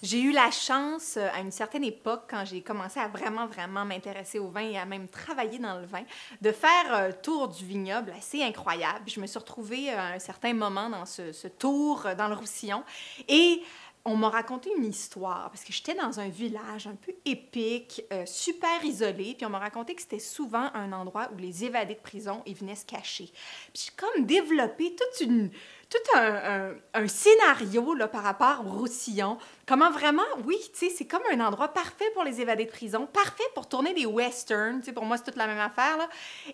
J'ai eu la chance, à une certaine époque, quand j'ai commencé à vraiment m'intéresser au vin et à même travailler dans le vin, de faire un tour du vignoble assez incroyable. Je me suis retrouvée à un certain moment dans ce tour dans le Roussillon et on m'a raconté une histoire, parce que j'étais dans un village un peu épique, super isolé, puis on m'a raconté que c'était souvent un endroit où les évadés de prison, ils venaient se cacher. Puis j'ai comme développé tout un scénario là, par rapport au Roussillon. Comment vraiment, oui, tu sais, c'est comme un endroit parfait pour les évadés de prison, parfait pour tourner des westerns, tu sais, pour moi, c'est toute la même affaire, là.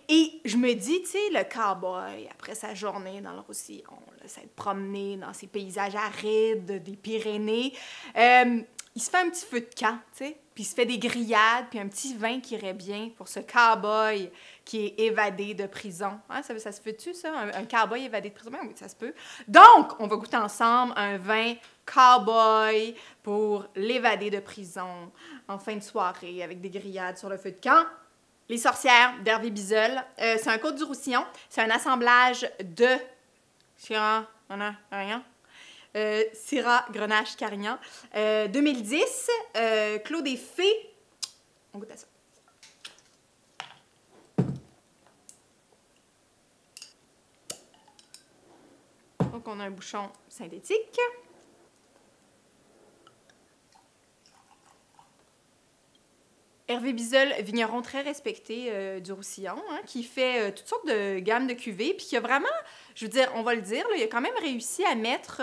Et je me dis, tu sais, le cowboy, après sa journée dans le Roussillon, là, s'être promené dans ces paysages arides des Pyrénées, il se fait un petit feu de camp, tu sais, puis il se fait des grillades, puis un petit vin qui irait bien pour ce cowboy qui est évadé de prison. Hein, ça se fait-tu, ça? Un cowboy évadé de prison? Ben oui, ça se peut. Donc, on va goûter ensemble un vin cowboy pour l'évadé de prison en fin de soirée avec des grillades sur le feu de camp. Les sorcières d'Hervé Bizeul. C'est un Côte du Roussillon. C'est un assemblage de Syrah, Carignan. Syrah, Grenache, Carignan. 2010. Clos des Fées. On goûte à ça. Donc, on a un bouchon synthétique. Hervé Bizeul, vigneron très respecté du Roussillon, hein, qui fait toutes sortes de gammes de cuvées, puis qui a vraiment, je veux dire, on va le dire, là, il a quand même réussi à mettre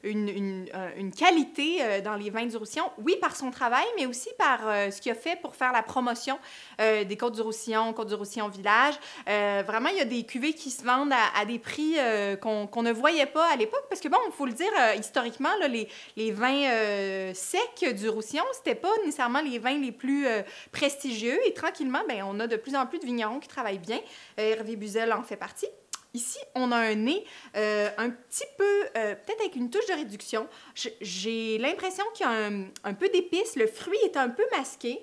une qualité dans les vins du Roussillon, oui, par son travail, mais aussi par ce qu'il a fait pour faire la promotion des Côtes du Roussillon Village. Vraiment, il y a des cuvées qui se vendent à des prix qu'on ne voyait pas à l'époque, parce que bon, il faut le dire, historiquement, là, les vins secs du Roussillon, c'était pas nécessairement les vins les plus prestigieux, et tranquillement, ben, on a de plus en plus de vignerons qui travaillent bien. Hervé Bizeul en fait partie. Ici, on a un nez un petit peu, peut-être avec une touche de réduction. J'ai l'impression qu'il y a un peu d'épices. Le fruit est un peu masqué.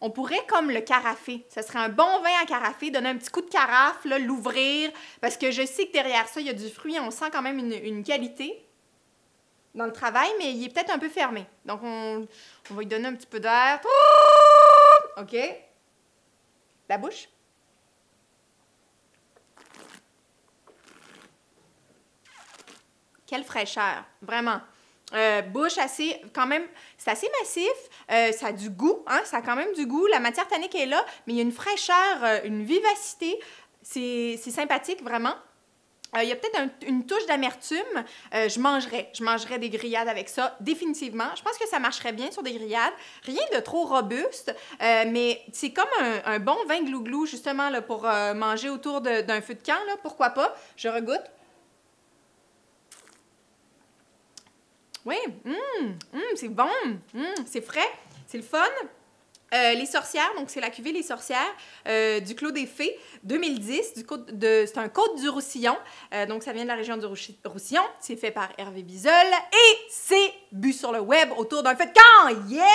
On pourrait comme le carafer. Ce serait un bon vin à carafer, donner un petit coup de carafe, l'ouvrir, parce que je sais que derrière ça, il y a du fruit. On sent quand même une qualité dans le travail, mais il est peut-être un peu fermé. Donc, on va lui donner un petit peu d'air. OK. La bouche. Quelle fraîcheur, vraiment. Bouche assez, quand même, c'est assez massif, ça a du goût, hein, ça a quand même du goût. La matière tannique est là, mais il y a une fraîcheur, une vivacité. C'est sympathique, vraiment. Il y a peut-être une touche d'amertume. Je mangerais des grillades avec ça, définitivement. Je pense que ça marcherait bien sur des grillades. Rien de trop robuste, mais c'est comme un bon vin glouglou, justement, là, pour manger autour d'un feu de camp. Là, pourquoi pas? Je regoute. Oui, c'est bon, c'est frais, c'est le fun. Les sorcières, donc c'est la cuvée Les sorcières du Clos des Fées 2010, c'est un Côte du Roussillon, donc ça vient de la région du Roussillon, c'est fait par Hervé Bizeul et c'est bu sur le web autour d'un feu de camp, yeah!